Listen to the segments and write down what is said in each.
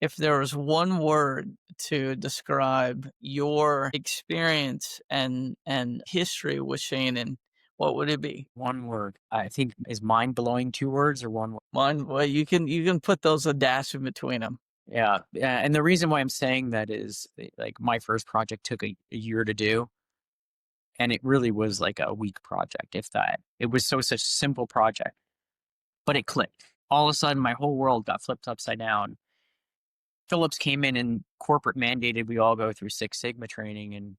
If there was one word to describe your experience and history with Shainin, what would it be? One word. I think is mind blowing 2 words or one word? Mine, well, you can put those a dash in between them. Yeah. Yeah. And the reason why I'm saying that is like my first project took a year to do. And it really was like a week project, if that. It was such a simple project, but it clicked. All of a sudden, my whole world got flipped upside down. Phillips came in and corporate mandated we all go through Six Sigma training. And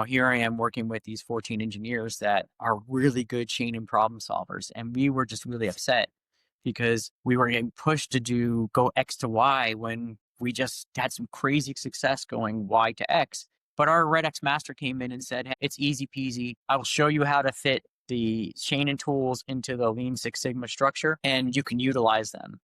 here I am working with these 14 engineers that are really good chain and problem solvers. And we were just really upset because we were getting pushed to go X to Y when we just had some crazy success going Y to X. But our Red X master came in and said, hey, it's easy peasy. I will show you how to fit the chain and tools into the Lean Six Sigma structure, and you can utilize them.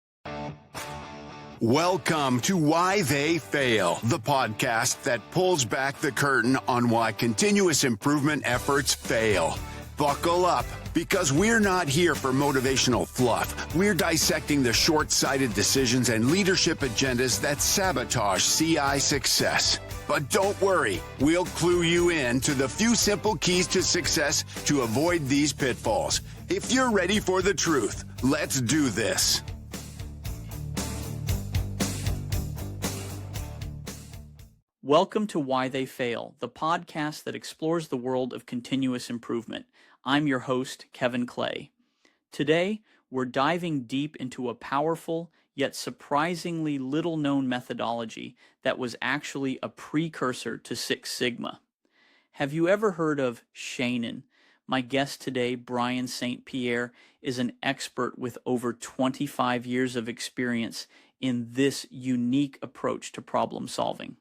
Welcome to Why They Fail, the podcast that pulls back the curtain on why continuous improvement efforts fail. Buckle up, because we're not here for motivational fluff. We're dissecting the short-sighted decisions and leadership agendas that sabotage CI success. But don't worry, we'll clue you in to the few simple keys to success to avoid these pitfalls. If you're ready for the truth, let's do this. Welcome to Why They Fail, the podcast that explores the world of continuous improvement. I'm your host, Kevin Clay. Today, we're diving deep into a powerful yet surprisingly little-known methodology that was actually a precursor to Six Sigma. Have you ever heard of Shainin? My guest today, Brian St. Pierre, is an expert with over 25 years of experience in this unique approach to problem solving.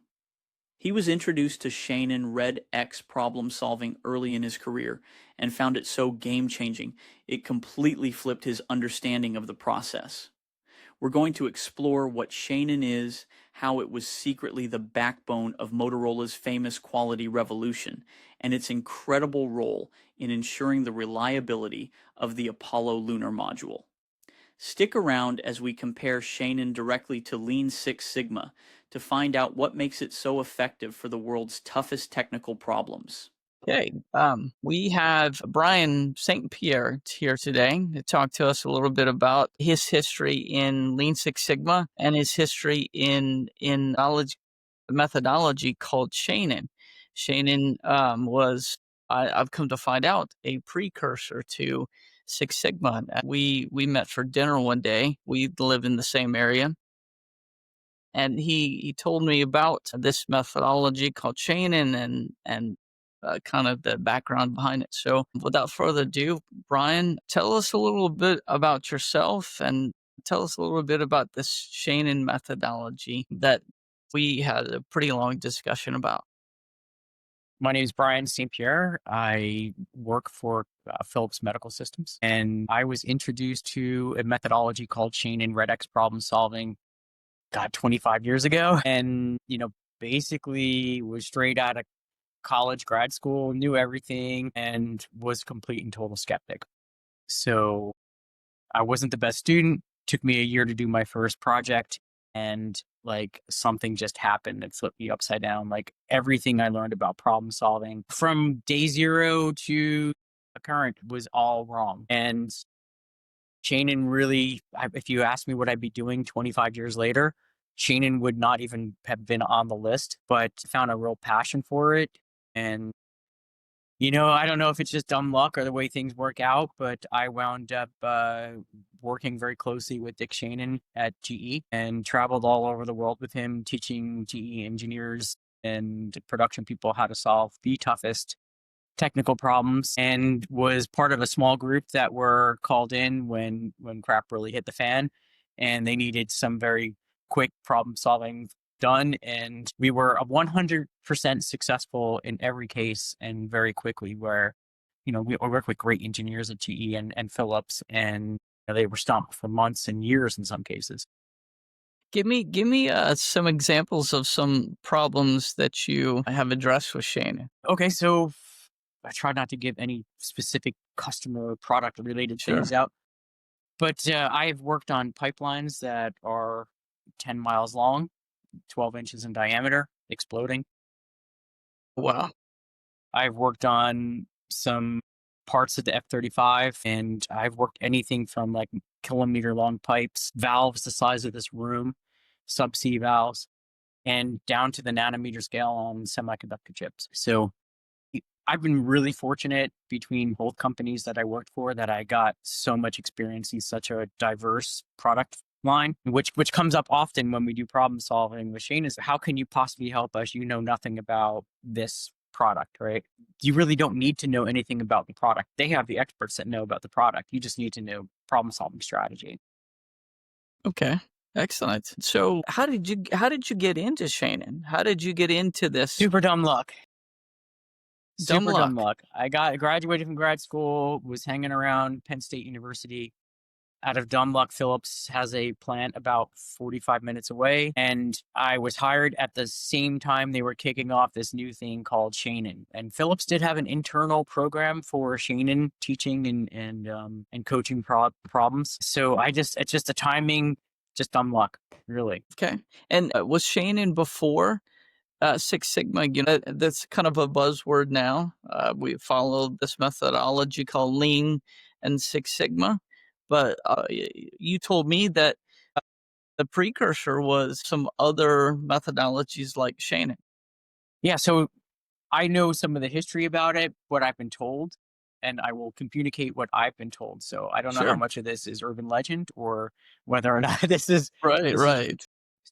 He was introduced to Shainin Red X problem solving early in his career and found it so game-changing, it completely flipped his understanding of the process. We're going to explore what Shainin is, how it was secretly the backbone of Motorola's famous quality revolution, and its incredible role in ensuring the reliability of the Apollo lunar module. Stick around as we compare Shainin directly to Lean Six Sigma to find out what makes it so effective for the world's toughest technical problems. Okay, we have Brian St. Pierre here today to talk to us a little bit about his history in Lean Six Sigma and his history in knowledge methodology called Shainin. Shainin was, I've come to find out, a precursor to Six Sigma. We met for dinner one day. We live in the same area. And he told me about this methodology called Shainin and kind of the background behind it. So without further ado, Brian, tell us a little bit about yourself and tell us a little bit about this Shainin methodology that we had a pretty long discussion about. My name is Brian St. Pierre. I work for Philips Medical Systems, and I was introduced to a methodology called Shainin Red X problem solving, 25 years ago. And, basically was straight out of college, grad school, knew everything, and was complete and total skeptic. So I wasn't the best student. Took me a year to do my first project, and something just happened that flipped me upside down. Like everything I learned about problem solving from day zero to the current was all wrong. And Shainin really, if you asked me what I'd be doing 25 years later, Shainin would not even have been on the list, but found a real passion for it. And, I don't know if it's just dumb luck or the way things work out, but I wound up working very closely with Dick Shainin at GE and traveled all over the world with him, teaching GE engineers and production people how to solve the toughest technical problems, and was part of a small group that were called in when crap really hit the fan and they needed some very quick problem solving done. And we were 100% successful in every case and very quickly, where, we work with great engineers at GE and Philips, and they were stumped for months and years in some cases. Give me some examples of some problems that you have addressed with Shainin. Okay, so I try not to give any specific customer product related Sure. things out, but I've worked on pipelines that are 10 miles long 12 inches in diameter, exploding. Wow. I've worked on some parts of the F-35, and I've worked anything from like kilometer long pipes, valves the size of this room, subsea valves, and down to the nanometer scale on semiconductor chips. So I've been really fortunate between both companies that I worked for that I got so much experience in such a diverse product line, which comes up often when we do problem solving with Shane is how can you possibly help us? You know nothing about this product, right? You really don't need to know anything about the product. They have the experts that know about the product. You just need to know problem solving strategy. Okay. Excellent. So how did you get into Shainin? How did you get into this? Super dumb luck. Dumb Super dumb luck. luck. I graduated from grad school, was hanging around Penn State University. Out of dumb luck, Phillips has a plant about 45 minutes away. And I was hired at the same time they were kicking off this new thing called Shainin. And Phillips did have an internal program for Shainin teaching and coaching problems. So it's just the timing, just dumb luck, really. Okay. And was Shainin before Six Sigma? You know, that's kind of a buzzword now. We follow this methodology called Lean and Six Sigma. But you told me that the precursor was some other methodologies like Shainin. Yeah, so I know some of the history about it, what I've been told, and I will communicate what I've been told. So I don't know how Sure. much of this is urban legend or whether or not this is Right, this is right.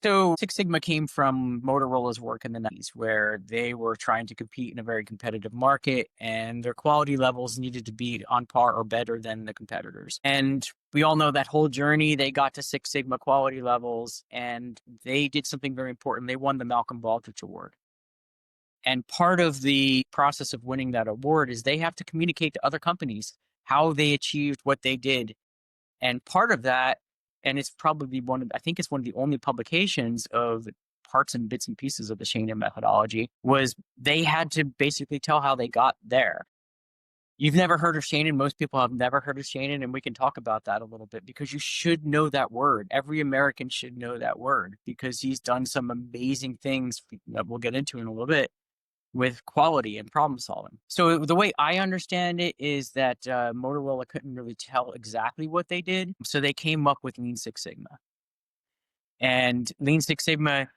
so Six Sigma came from Motorola's work in the 90s, where they were trying to compete in a very competitive market, and their quality levels needed to be on par or better than the competitors. And we all know that whole journey. They got to Six Sigma quality levels, and they did something very important. They won the Malcolm Baldrige Award. And part of the process of winning that award is they have to communicate to other companies how they achieved what they did. And part of that, and it's probably I think it's one of the only publications of parts and bits and pieces of the Shainin methodology, was they had to basically tell how they got there. You've never heard of Shainin. Most people have never heard of Shainin, and we can talk about that a little bit because you should know that word. Every American should know that word because he's done some amazing things that we'll get into in a little bit with quality and problem solving. So the way I understand it is that Motorola couldn't really tell exactly what they did. So they came up with Lean Six Sigma. And Lean Six Sigma,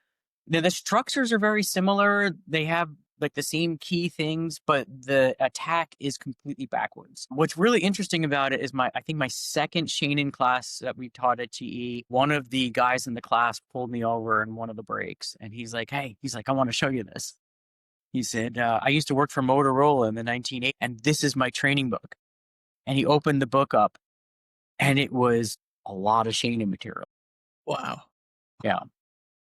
the structures are very similar. They have like the same key things, but the attack is completely backwards. What's really interesting about it is I think my second Shainin class that we taught at GE, one of the guys in the class pulled me over in one of the breaks and he's like, I want to show you this. He said, I used to work for Motorola in the 1980s, and this is my training book. And he opened the book up, and it was a lot of Shainin material. Wow. Yeah.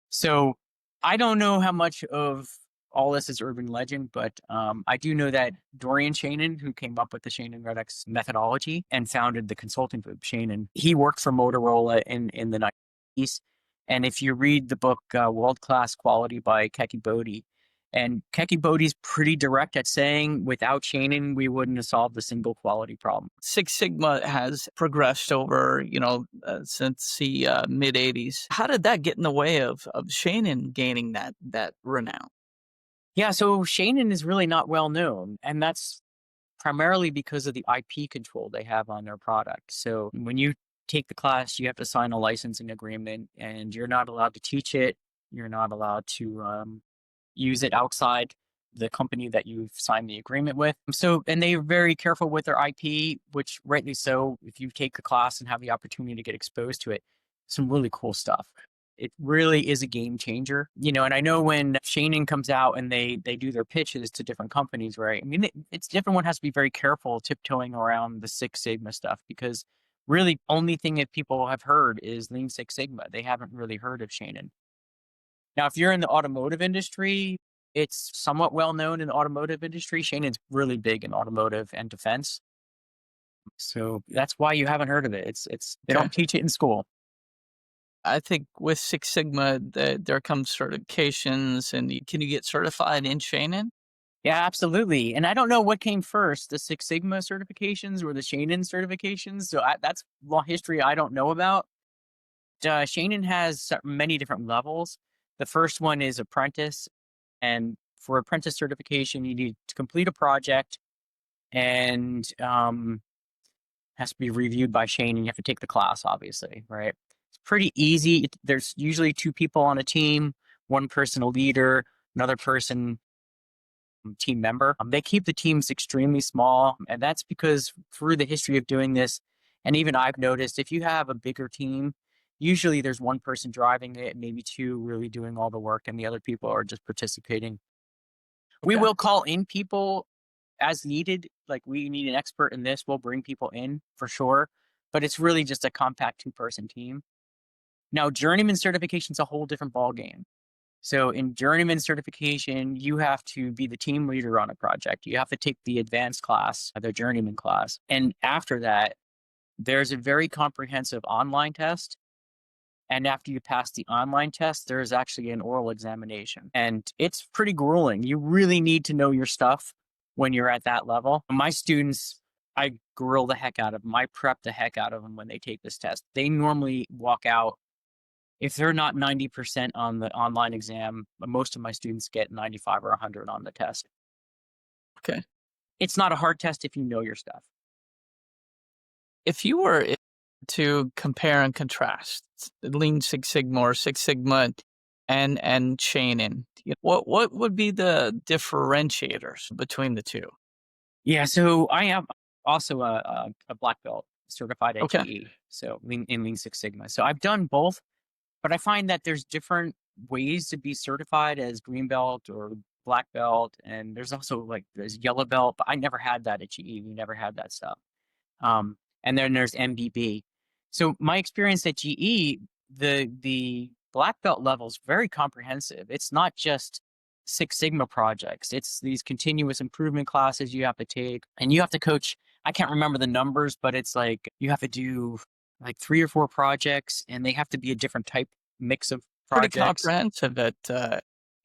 So I don't know how much of all this is urban legend, but I do know that Dorian Shainin, who came up with the Shainin Redx methodology and founded the consulting group Shainin, he worked for Motorola in the 90s. And if you read the book World Class Quality by Keki Bodhi, and Keki Bodhi's pretty direct at saying without Shainin, we wouldn't have solved the single quality problem. Six Sigma has progressed over, since the mid 80s. How did that get in the way of Shainin gaining that renown? Yeah, so Shainin is really not well known, and that's primarily because of the IP control they have on their product. So when you take the class, you have to sign a licensing agreement, and you're not allowed to teach it. You're not allowed to use it outside the company that you've signed the agreement with. So, and they're very careful with their IP, which rightly so. If you take the class and have the opportunity to get exposed to it, some really cool stuff. It really is a game changer, and I know when Shainin comes out and they do their pitches to different companies, right? I mean, it's different. One has to be very careful tiptoeing around the Six Sigma stuff because really only thing that people have heard is Lean Six Sigma. They haven't really heard of Shainin. Now, if you're in the automotive industry, it's somewhat well known in the automotive industry. Shainin's really big in automotive and defense. So that's why you haven't heard of it. They don't teach it in school. I think with Six Sigma, there comes certifications, and can you get certified in Shainin? Yeah, absolutely. And I don't know what came first, the Six Sigma certifications or the Shainin certifications. So that's law history I don't know about. Shainin has many different levels. The first one is apprentice. And for apprentice certification, you need to complete a project and has to be reviewed by Shainin. You have to take the class, obviously, right? It's pretty easy. There's usually 2 people on a team, one person a leader, another person team member. They keep the teams extremely small, and that's because through the history of doing this, and even I've noticed, if you have a bigger team, usually there's one person driving it, maybe 2 really doing all the work, and the other people are just participating. We Okay. will call in people as needed. Like, we need an expert in this, we'll bring people in for sure, but it's really just a compact 2-person team. Now, journeyman certification is a whole different ballgame. So in journeyman certification, you have to be the team leader on a project. You have to take the advanced class, the journeyman class. And after that, there's a very comprehensive online test. And after you pass the online test, there's actually an oral examination. And it's pretty grueling. You really need to know your stuff when you're at that level. My students, I grill the heck out of them. I prep the heck out of them when they take this test. They normally walk out, if they're not 90% on the online exam, most of my students get 95 or 100 on the test. Okay. It's not a hard test if you know your stuff. If you were to compare and contrast Lean Six Sigma or Six Sigma and Shainin, what would be the differentiators between the two? Yeah, so I am also a black belt certified at Okay. GE, so in Lean Six Sigma. So I've done both, but I find that there's different ways to be certified as green belt or black belt, and there's also there's yellow belt, but I never had that at GE. We never had that stuff. And then there's MBB. So my experience at GE, the black belt level is very comprehensive. It's not just Six Sigma projects. It's these continuous improvement classes you have to take, and you have to coach. I can't remember the numbers, but it's like you have to do 3 or 4 projects, and they have to be a different type mix of Pretty projects. comprehensive at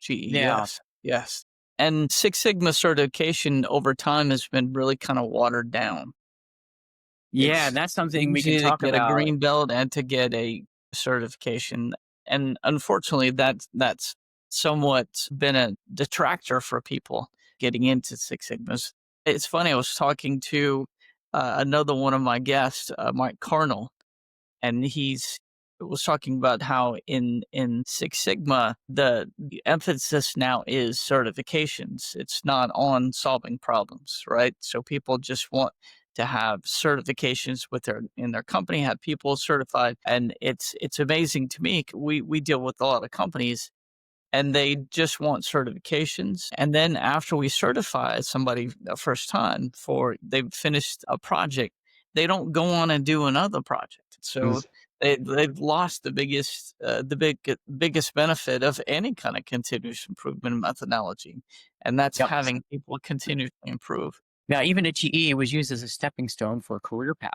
GE. Yeah. Yes. And Six Sigma certification over time has been really kind of watered down. Yeah, It's that's something we can easy to talk get a about. green belt and to get a certification. And unfortunately, that's somewhat been a detractor for people getting into Six Sigmas. It's funny, I was talking to another one of my guests, Mike Carnell, and he's was talking about how in Six Sigma the emphasis now is certifications. It's not on solving problems, right? So people just want to have certifications with in their company, have people certified, and it's amazing to me. We deal with a lot of companies, and they just want certifications. And then after we certify somebody the first time they've finished a project, they don't go on and do another project. So they've lost the biggest benefit of any kind of continuous improvement methodology, and that's Yep. having people continuously improve. Yeah, even at GE, it was used as a stepping stone for a career path,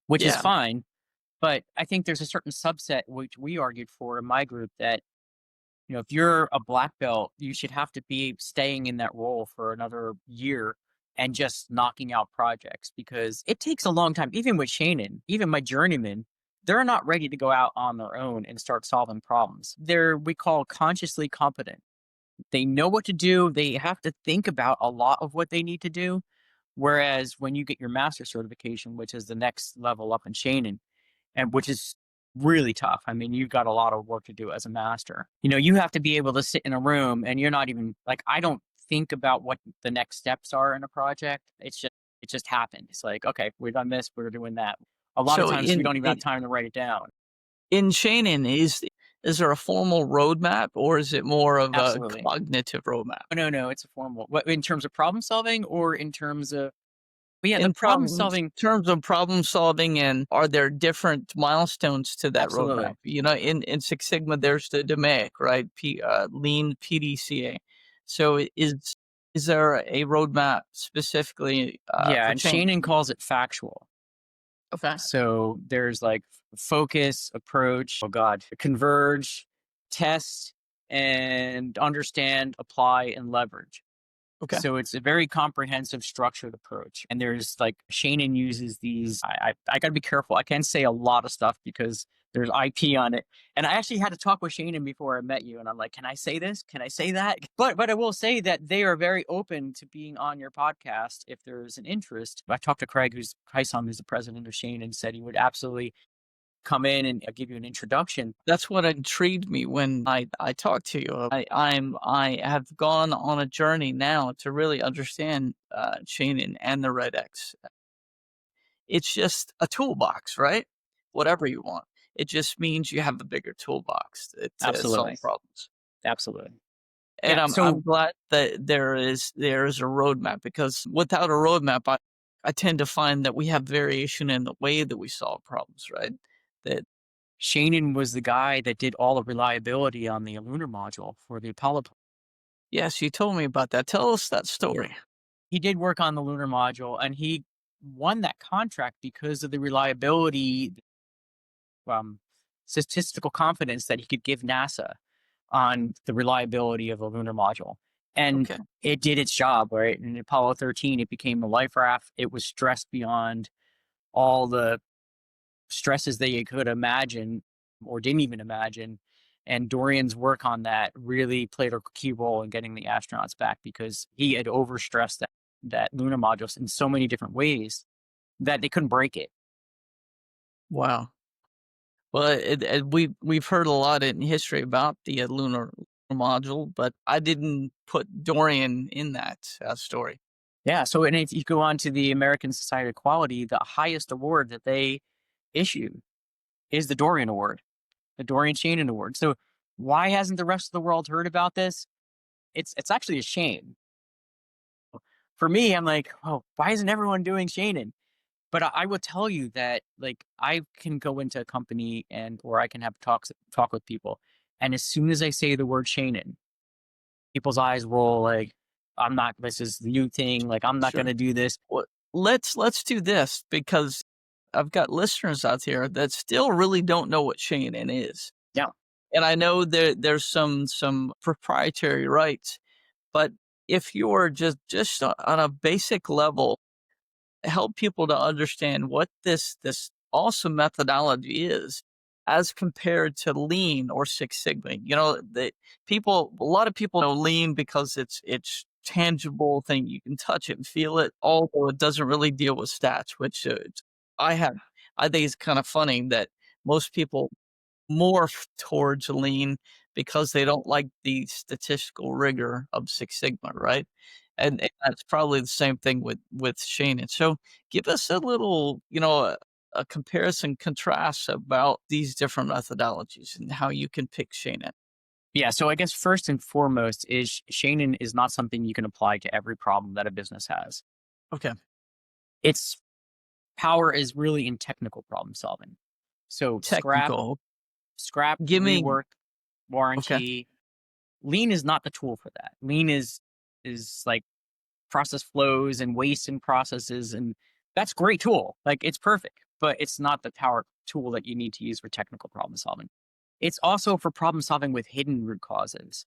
which is Yeah. fine. But I think there's a certain subset, which we argued for in my group, that if you're a black belt, you should have to be staying in that role for another year and just knocking out projects, because it takes a long time. Even with Shainin, even my journeyman, they're not ready to go out on their own and start solving problems. We call consciously competent. They know what to do. They have to think about a lot of what they need to do. Whereas when you get your master certification, which is the next level up in Shainin, and which is really tough. I mean, you've got a lot of work to do as a master. You have to be able to sit in a room and you're not even I don't think about what the next steps are in a project. It just happened. It's like, okay, we've done this, we're doing that. A lot of So times we don't even have time to write it down. in Shainin, is there a formal roadmap, or is it more of Absolutely. a cognitive roadmap? No, it's a formal. What, in terms of problem solving, or in terms of the In problem solving? terms of problem solving, and are there different milestones to that Absolutely. roadmap? In Six Sigma, there's the DMAIC, right? Lean PDCA. So is there a roadmap specifically Yeah, for and change? Shainin calls it factual. Okay. So there's focus, approach, converge, test, and understand, apply, and leverage. Okay. So it's a very comprehensive structured approach. And there's like Shainin uses these. I got to be careful. I can't say a lot of stuff because there's IP on it. And I actually had to talk with Shainin before I met you. And I'm like, can I say this? Can I say that? But I will say that they are very open to being on your podcast if there's an interest. I talked to Craig, who's the president of Shainin, said he would absolutely come in and give you an introduction. That's what intrigued me when I talked to you. I have gone on a journey now to really understand Shainin and the Red X. It's just a toolbox, right? Whatever you want. It just means you have a bigger toolbox to solve Absolutely. problems. Absolutely. And Yeah. I'm So glad that there is a roadmap, because without a roadmap, I tend to find that we have variation in the way that we solve problems, right? That Shainin was the guy that did all the reliability on the Lunar module for the Apollo. Yes, you told me about that. Tell us that story. He did work on the Lunar module, and he won that contract because of the reliability, statistical confidence that he could give NASA on the reliability of the Lunar module. And Okay. it did its job, right? In Apollo 13, it became a life raft. It was stressed beyond all the stresses that you could imagine or didn't even imagine. And Dorian's work on that really played a key role in getting the astronauts back, because he had overstressed that lunar module in so many different ways that they couldn't break it. Wow. Well, we've heard a lot in history about the lunar module, but I didn't put Dorian in that story. Yeah. So, and if you go on to the American Society of Quality, the highest award that they issue is the Dorian Award, the Dorian Shainin Award. So, why hasn't the rest of the world heard about this? It's actually a shame. For me, I'm like, oh, why isn't everyone doing Shainin? But I will tell you that, like, I can go into a company or I can have talk with people, and as soon as I say the word Shainin, people's eyes roll. Like, I'm not. This is the new thing. Like, I'm not going Sure. to do this. Well, let's do this, because I've got listeners out here that still really don't know what Shainin is. Yeah. And I know there's some proprietary rights, but if you're just on a basic level, help people to understand what this awesome methodology is as compared to Lean or Six Sigma. You know, a lot of people know Lean because it's tangible thing. You can touch it and feel it, although it doesn't really deal with stats, which I have. I think it's kind of funny that most people morph towards Lean because they don't like the statistical rigor of Six Sigma, right? And that's probably the same thing with Shane. So give us a little, a comparison contrast about these different methodologies and how you can pick Shane. Yeah. So I guess first and foremost is Shainin is not something you can apply to every problem that a business has. Okay. Its power is really in technical problem solving. So Technical. scrap, Give me rework, okay. warranty. Lean is not the tool for that. Lean is like process flows and waste in processes, and that's a great tool. Like, it's perfect, but it's not the power tool that you need to use for technical problem solving. It's also for problem solving with hidden root causes.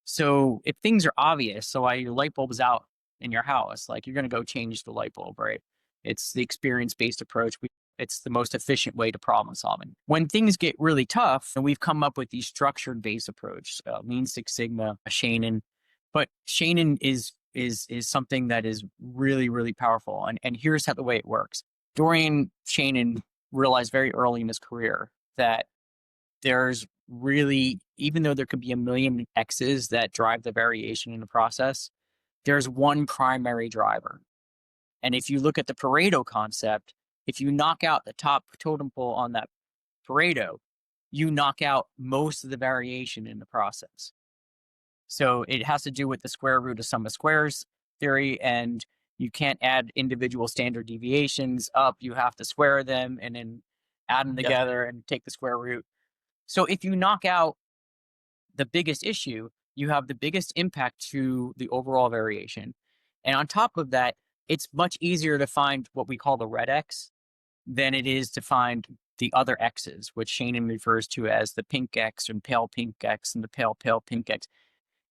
So if things are obvious, so why your light bulb is out in your house, like, you're going to go change the light bulb, right? It's the experience-based approach. It's the most efficient way to problem solving. When things get really tough, and we've come up with these structured-based approach, Lean Six Sigma, Shainin, but Shainin is something that is really, really powerful. And here's how the way it works. Dorian Shainin realized very early in his career that there's really, even though there could be a million X's that drive the variation in the process, there's one primary driver. And if you look at the Pareto concept, if you knock out the top totem pole on that Pareto, you knock out most of the variation in the process. So it has to do with the square root of sum of squares theory, and you can't add individual standard deviations up. You have to square them and then add them together and take the square root. So if you knock out the biggest issue, you have the biggest impact to the overall variation. And on top of that, it's much easier to find what we call the red X than it is to find the other X's, which Shainin refers to as the pink X and pale pink X and the pale pink X.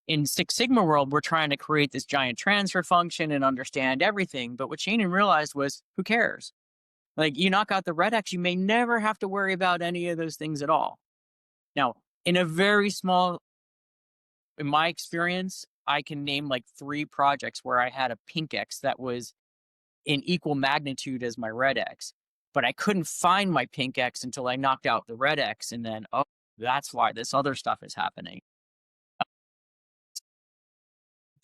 In Six Sigma world, we're trying to create this giant transfer function and understand everything. But what Shainin realized was, who cares? Like, you knock out the red X, you may never have to worry about any of those things at all. Now, in a very small, in my experience, I can name like 3 projects where I had a pink X that was in equal magnitude as my red X. But I couldn't find my pink X until I knocked out the red X. And then, oh, that's why this other stuff is happening.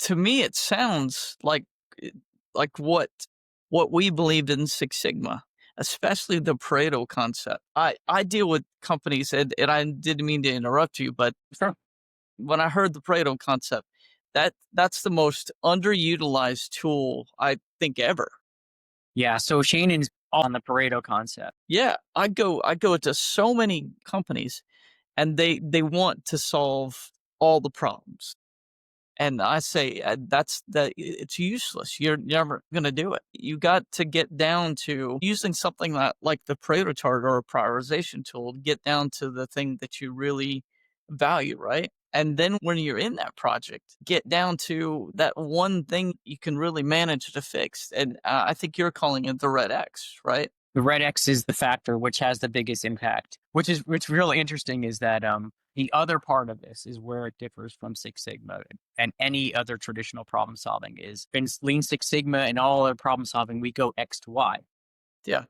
To me, it sounds like what we believed in Six Sigma, especially the Pareto concept. I deal with companies, and I didn't mean to interrupt you, but Sure. when I heard the Pareto concept, that's the most underutilized tool I think ever. Yeah. So Shainin's on the Pareto concept. Yeah, I go to so many companies, and they want to solve all the problems. And I say it's useless. You're never going to do it. You got to get down to using something like the Pareto chart or a prioritization tool to get down to the thing that you really value, right? And then when you're in that project, get down to that one thing you can really manage to fix. And I think you're calling it the red X, right? The red X is the factor which has the biggest impact. What's really interesting is that the other part of this is where it differs from Six Sigma and any other traditional problem solving is in Lean Six Sigma and all other problem solving, we go X to Y. Yeah.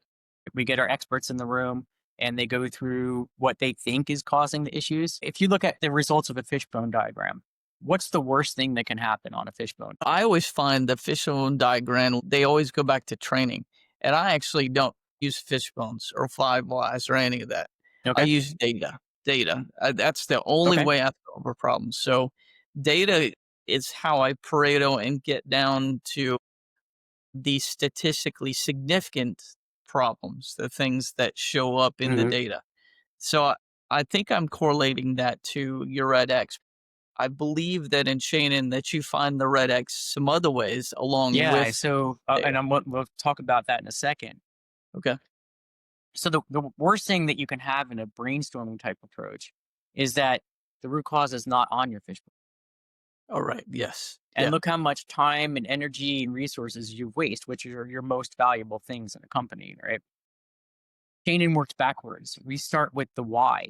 We get our experts in the room and they go through what they think is causing the issues. If you look at the results of a fishbone diagram, what's the worst thing that can happen on a fishbone? I always find the fishbone diagram, they always go back to training. And I actually don't use fishbones or 5 whys or any of that. Okay. I use data. That's the only way I solve a problem. So data is how I Pareto and get down to the statistically significant problems, the things that show up in the data. So I think I'm correlating that to your red X. I believe that in Shainin that you find the red X some other ways along with. So and we'll talk about that in a second. Okay. So the worst thing that you can have in a brainstorming type approach is that the root cause is not on your fishbowl. All right. Yes. And look how much time and energy and resources you waste, which are your most valuable things in a company, right? Shainin works backwards. We start with the why.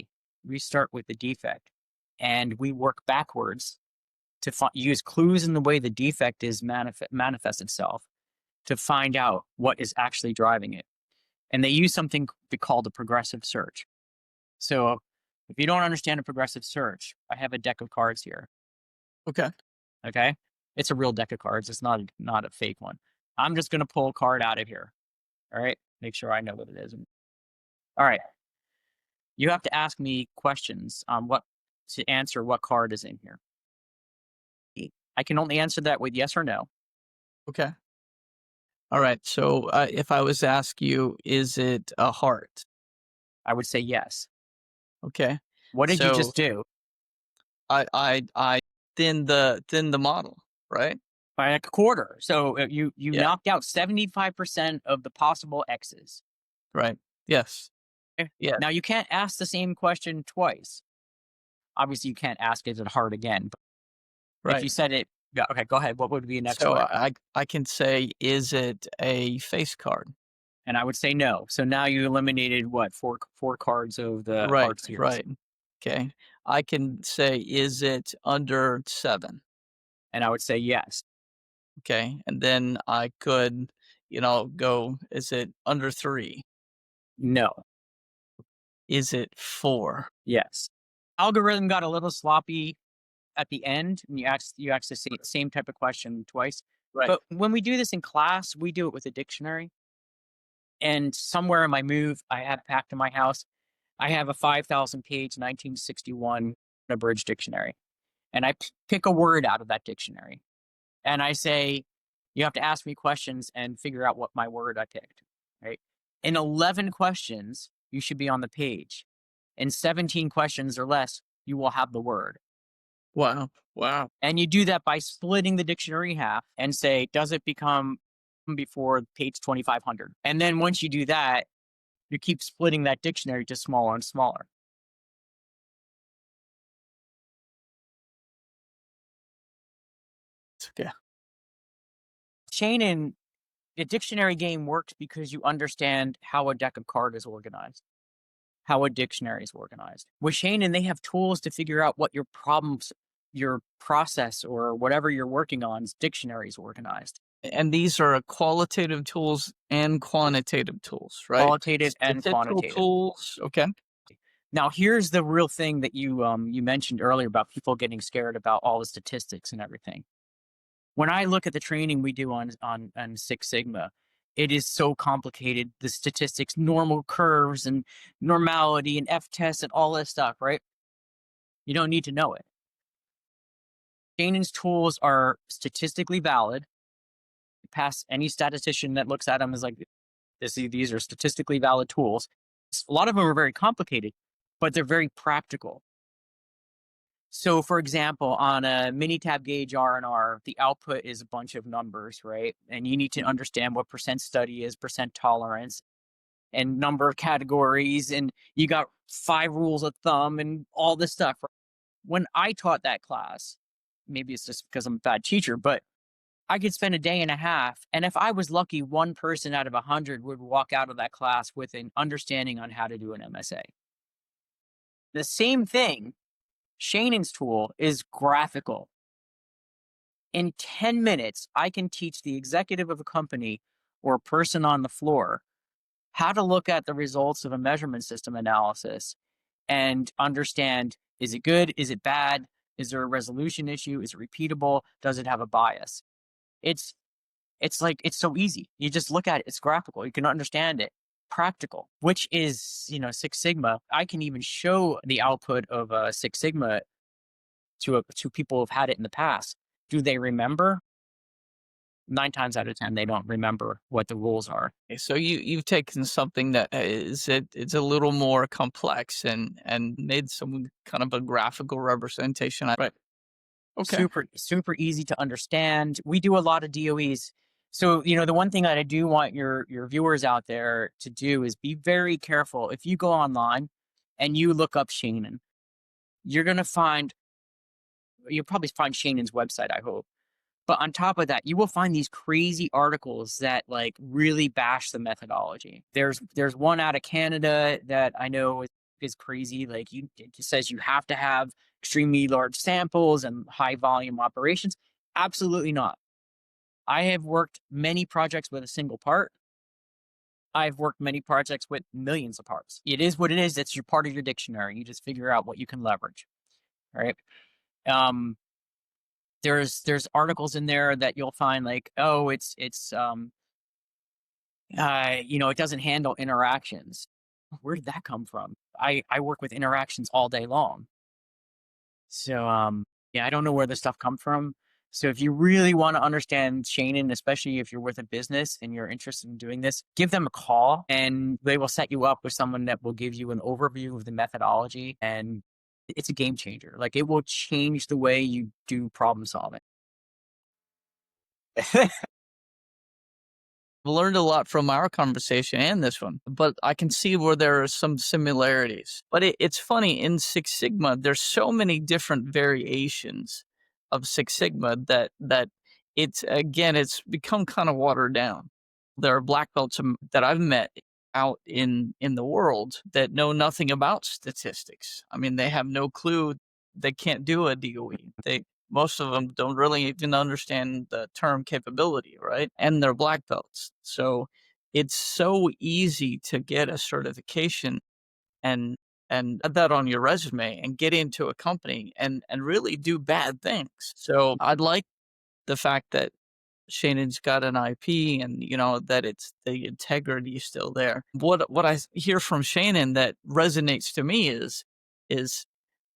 We start with the defect. And we work backwards to use clues in the way the defect is manifests itself to find out what is actually driving it. And they use something called a progressive search. So if you don't understand a progressive search, I have a deck of cards here. Okay. Okay. It's a real deck of cards. It's not a fake one. I'm just going to pull a card out of here. All right. Make sure I know what it is. All right. You have to ask me questions on to answer what card is in here. I can only answer that with yes or no. Okay. All right. So if I was to ask you, is it a heart? I would say yes. Okay. What did you just do? I thinned the model, right? By like a quarter. So you Yeah. knocked out 75% of the possible X's. Right. Yes. Yeah. Now you can't ask the same question twice. Obviously, you can't ask is it hard again. But if you said it, yeah, okay, go ahead. What would be next? So I can say, is it a face card? And I would say no. So now you eliminated what, four cards of the heart series. Right. Okay. I can say, is it under 7? And I would say yes. Okay. And then I could, go, is it under 3? No. Is it 4? Yes. Algorithm got a little sloppy at the end, and you asked the same type of question twice. Right. But when we do this in class, we do it with a dictionary. And somewhere in my move, I have packed in my house, I have a 5,000-page 1961 abridged dictionary. And I pick a word out of that dictionary. And I say, you have to ask me questions and figure out what my word I picked, right? In 11 questions, you should be on the page. In 17 questions or less, you will have the word. Wow. And you do that by splitting the dictionary in half and say, does it become before page 2,500? And then once you do that, you keep splitting that dictionary to smaller and smaller. Yeah. Shainin, the dictionary game works because you understand how a deck of cards is organized, how a dictionary is organized. With Shainin, they have tools to figure out what your problems, your process, or whatever you're working on's dictionary is organized. And these are qualitative tools and quantitative tools, right? Qualitative and Statistical quantitative. tools. Okay. Now, here's the real thing that you mentioned earlier about people getting scared about all the statistics and everything. When I look at the training we do on Six Sigma, it is so complicated. The statistics, normal curves and normality and F-tests and all this stuff, right? You don't need to know it. Shainin's tools are statistically valid. Pass any statistician that looks at them is like, these are statistically valid tools. A lot of them are very complicated, but they're very practical. So, for example, on a Minitab gauge R&R, the output is a bunch of numbers, right? And you need to understand what percent study is, percent tolerance, and number of categories, and you got 5 rules of thumb and all this stuff. When I taught that class, maybe it's just because I'm a bad teacher, but I could spend a day and a half, and if I was lucky, 1 person out of 100 would walk out of that class with an understanding on how to do an MSA. The same thing, Shainin's tool is graphical. In 10 minutes, I can teach the executive of a company or a person on the floor how to look at the results of a measurement system analysis and understand, is it good? Is it bad? Is there a resolution issue? Is it repeatable? Does it have a bias? It's so easy. You just look at it. It's graphical. You can understand it. Practical, which is, Six Sigma. I can even show the output of Six Sigma to people who've had it in the past. Do they remember? 9 times out of 10, they don't remember what the rules are. Okay, so you've taken something that it's a little more complex and made some kind of a graphical representation. Right. Okay. Super easy to understand. We do a lot of DOEs. So, the one thing that I do want your viewers out there to do is be very careful. If you go online and you look up Shainin, you'll probably find Shainin's website, I hope. But on top of that, you will find these crazy articles that like really bash the methodology. There's one out of Canada that I know is crazy. Like it just says you have to have extremely large samples and high volume operations. Absolutely not. I have worked many projects with a single part. I've worked many projects with millions of parts. It is what it is. It's your part of your dictionary. You just figure out what you can leverage. All right. There's articles in there that you'll find like, oh, it doesn't handle interactions. Where did that come from? I work with interactions all day long. So, I don't know where this stuff comes from. So if you really want to understand Shainin, especially if you're with a business and you're interested in doing this, give them a call and they will set you up with someone that will give you an overview of the methodology, and it's a game changer. Like it will change the way you do problem solving. I've learned a lot from our conversation and this one, but I can see where there are some similarities. But it's funny, in Six Sigma, there's so many different variations of Six Sigma that it's become kind of watered down. There are black belts that I've met out in the world that know nothing about statistics. I mean, they have no clue. They can't do a DOE. Most of them don't really even understand the term capability, right? And they're black belts. So it's so easy to get a certification and add that on your resume and get into a company and really do bad things. So I'd like the fact that Shainin's got an IP and, that it's the integrity is still there. What I hear from Shainin that resonates to me is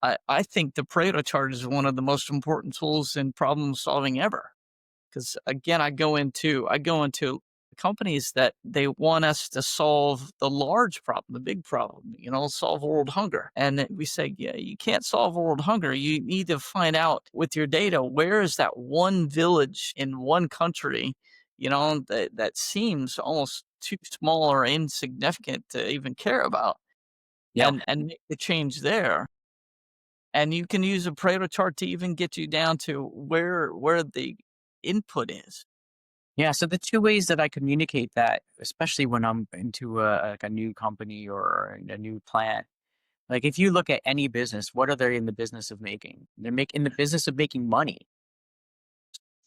I think the Pareto chart is one of the most important tools in problem solving ever. Because again, I go into companies that they want us to solve the large problem, the big problem, solve world hunger. And we say, yeah, you can't solve world hunger. You need to find out with your data, where is that one village in one country, that seems almost too small or insignificant to even care about. Yeah. And make the change there. And you can use a Pareto chart to even get you down to where the input is. Yeah, so the two ways that I communicate that, especially when I'm into like a new company or a new plant, like if you look at any business, what are they in the business of making? They're in the business of making money.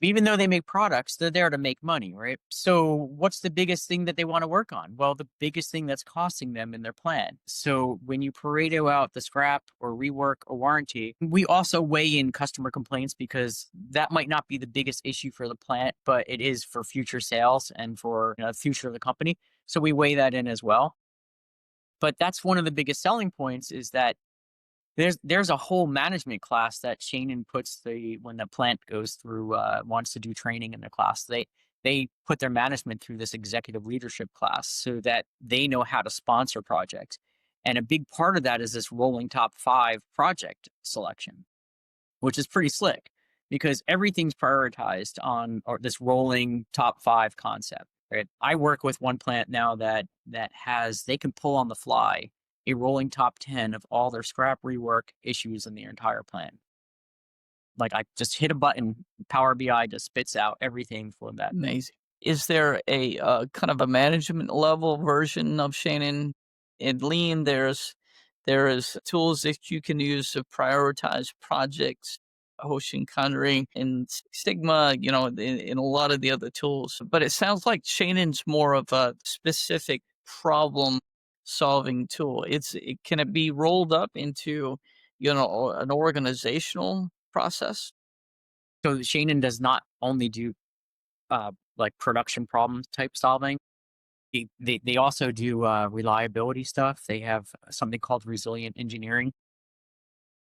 Even though they make products, they're there to make money, right? So what's the biggest thing that they want to work on? Well, the biggest thing that's costing them in their plan. So when you Pareto out the scrap or rework or warranty, we also weigh in customer complaints because that might not be the biggest issue for the plant, but it is for future sales and for the future of the company. So we weigh that in as well. But that's one of the biggest selling points is that there's a whole management class that Shainin puts when the plant goes through wants to do training in the class. They put their management through this executive leadership class so that they know how to sponsor projects. And a big part of that is this rolling top 5 project selection, which is pretty slick because everything's prioritized on this rolling top 5 concept. Right? I work with one plant now that they can pull on the fly a rolling top 10 of all their scrap rework issues in the entire plant. Like I just hit a button, Power BI just spits out everything for that. Amazing. Is there a kind of a management level version of Shainin? In Lean, there's tools that you can use to prioritize projects, Hoshin Conry and Sigma, in a lot of the other tools. But it sounds like Shainin's more of a specific problem solving tool. Can it be rolled up into, an organizational process? So Shainin does not only do like production problem type solving. They also do reliability stuff. They have something called resilient engineering.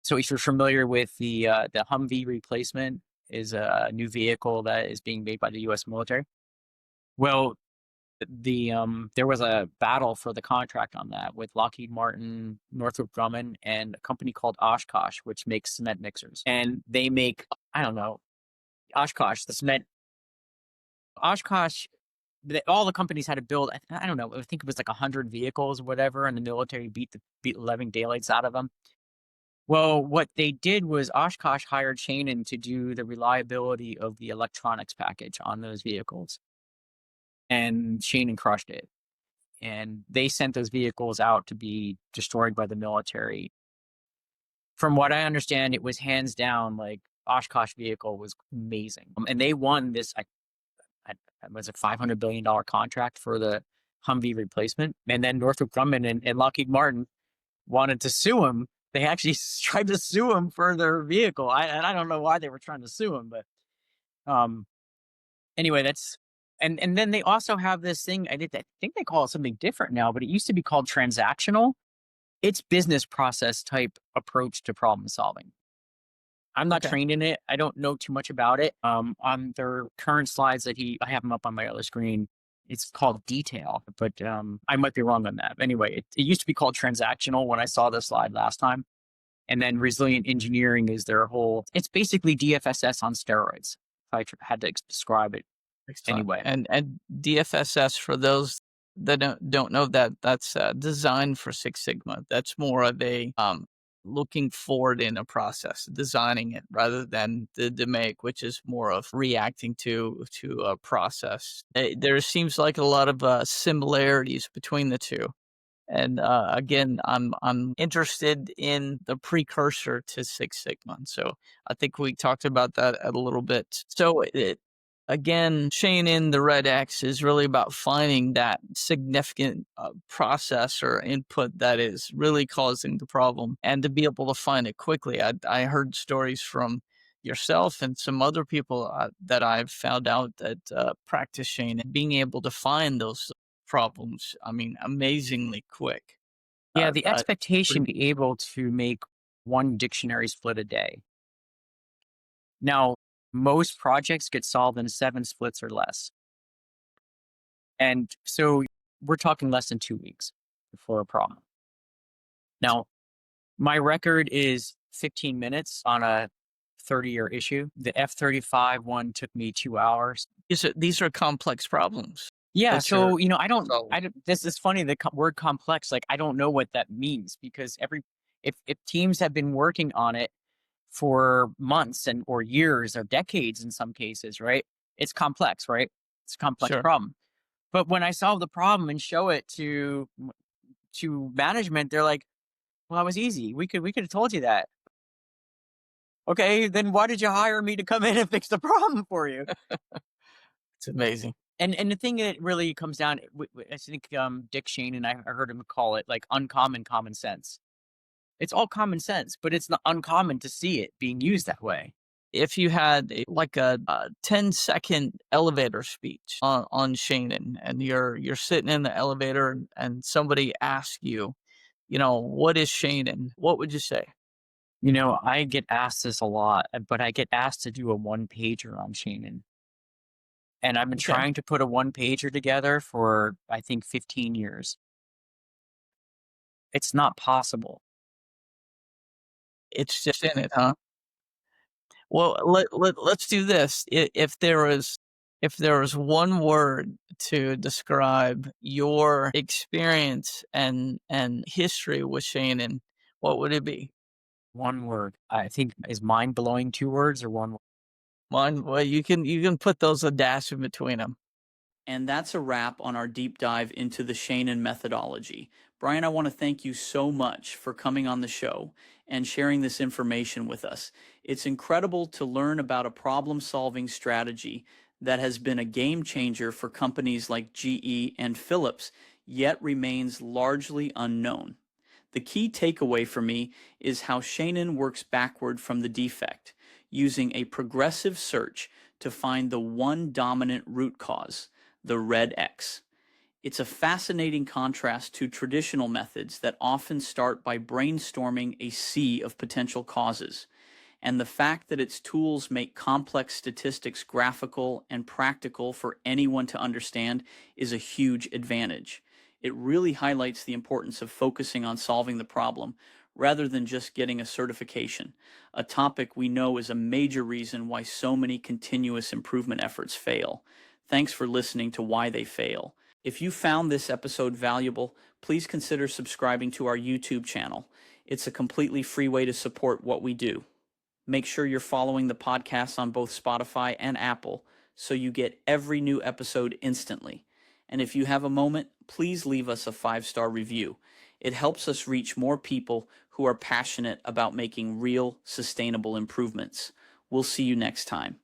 So if you're familiar with the Humvee replacement is a new vehicle that is being made by the U.S. military. Well, there was a battle for the contract on that with Lockheed Martin, Northrop Grumman, and a company called Oshkosh, which makes cement mixers. And they make, I don't know, Oshkosh, the cement. Oshkosh, all the companies had to build, I don't know, I think it was like 100 vehicles or whatever, and the military beat the living daylights out of them. Well, what they did was Oshkosh hired Shainin to do the reliability of the electronics package on those vehicles. And Shainin crushed it. And they sent those vehicles out to be destroyed by the military. From what I understand, it was hands down, like Oshkosh vehicle was amazing. And they won this, was a $500 billion contract for the Humvee replacement. And then Northrop Grumman and Lockheed Martin wanted to sue him. They actually tried to sue him for their vehicle. I don't know why they were trying to sue him, but anyway, that's and then they also have this thing. I think they call it something different now, but it used to be called transactional. It's business process type approach to problem solving. I'm not trained in it. I don't know too much about it. On their current slides I have them up on my other screen. It's called detail, but I might be wrong on that. Anyway, it used to be called transactional when I saw this slide last time. And then resilient engineering is their whole, it's basically DFSS on steroids. If I had to describe it anyway. And DFSS, for those that don't know, that's designed for Six Sigma. That's more of a looking forward in a process, designing it rather than the make, which is more of reacting to a process. There seems like a lot of similarities between the two. And again, I'm interested in the precursor to Six Sigma. So I think we talked about that a little bit. So again, Shainin, the red X, is really about finding that significant process or input that is really causing the problem and to be able to find it quickly. I heard stories from yourself and some other people that I've found out that practice Shainin, being able to find those problems, I mean, amazingly quick. Yeah, the expectation to be able to make one dictionary split a day. Now, most projects get solved in 7 splits or less. And so we're talking less than 2 weeks for a problem. Now, my record is 15 minutes on a 30-year issue. The F-35 one took me 2 hours. These are complex problems. Yeah, so this is funny, the word complex, like I don't know what that means because if teams have been working on it for months or years or decades in some cases, right? it's complex, right? It's a complex Sure. problem. But when I solve the problem and show it to management, they're like, "Well, that was easy. We could have told you that." Okay, then why did you hire me to come in and fix the problem for you? It's amazing. And the thing that really comes down, I think Dick Shainin, I heard him call it like uncommon common sense. It's all common sense, but it's not uncommon to see it being used that way. If you had like a 10-second elevator speech on Shainin, and you're sitting in the elevator and somebody asks you, what is Shainin? What would you say? I get asked this a lot, but I get asked to do a one-pager on Shainin. And I've been Okay. trying to put a one-pager together for, I think, 15 years. It's not possible. It's just in it, huh? Well, let's do this. If there was one word to describe your experience and history with Shainin, what would it be? One word. I think, is mind-blowing 2 words or one word? Well, you can put those a dash in between them. And that's a wrap on our deep dive into the Shainin methodology. Brian, I want to thank you so much for coming on the show and sharing this information with us. It's incredible to learn about a problem-solving strategy that has been a game changer for companies like GE and Philips, yet remains largely unknown. The key takeaway for me is how Shainin works backward from the defect, using a progressive search to find the one dominant root cause, the red X. It's a fascinating contrast to traditional methods that often start by brainstorming a sea of potential causes. And the fact that its tools make complex statistics graphical and practical for anyone to understand is a huge advantage. It really highlights the importance of focusing on solving the problem rather than just getting a certification, a topic we know is a major reason why so many continuous improvement efforts fail. Thanks for listening to Why They Fail. If you found this episode valuable, please consider subscribing to our YouTube channel. It's a completely free way to support what we do. Make sure you're following the podcast on both Spotify and Apple so you get every new episode instantly. And if you have a moment, please leave us a 5-star review. It helps us reach more people who are passionate about making real, sustainable improvements. We'll see you next time.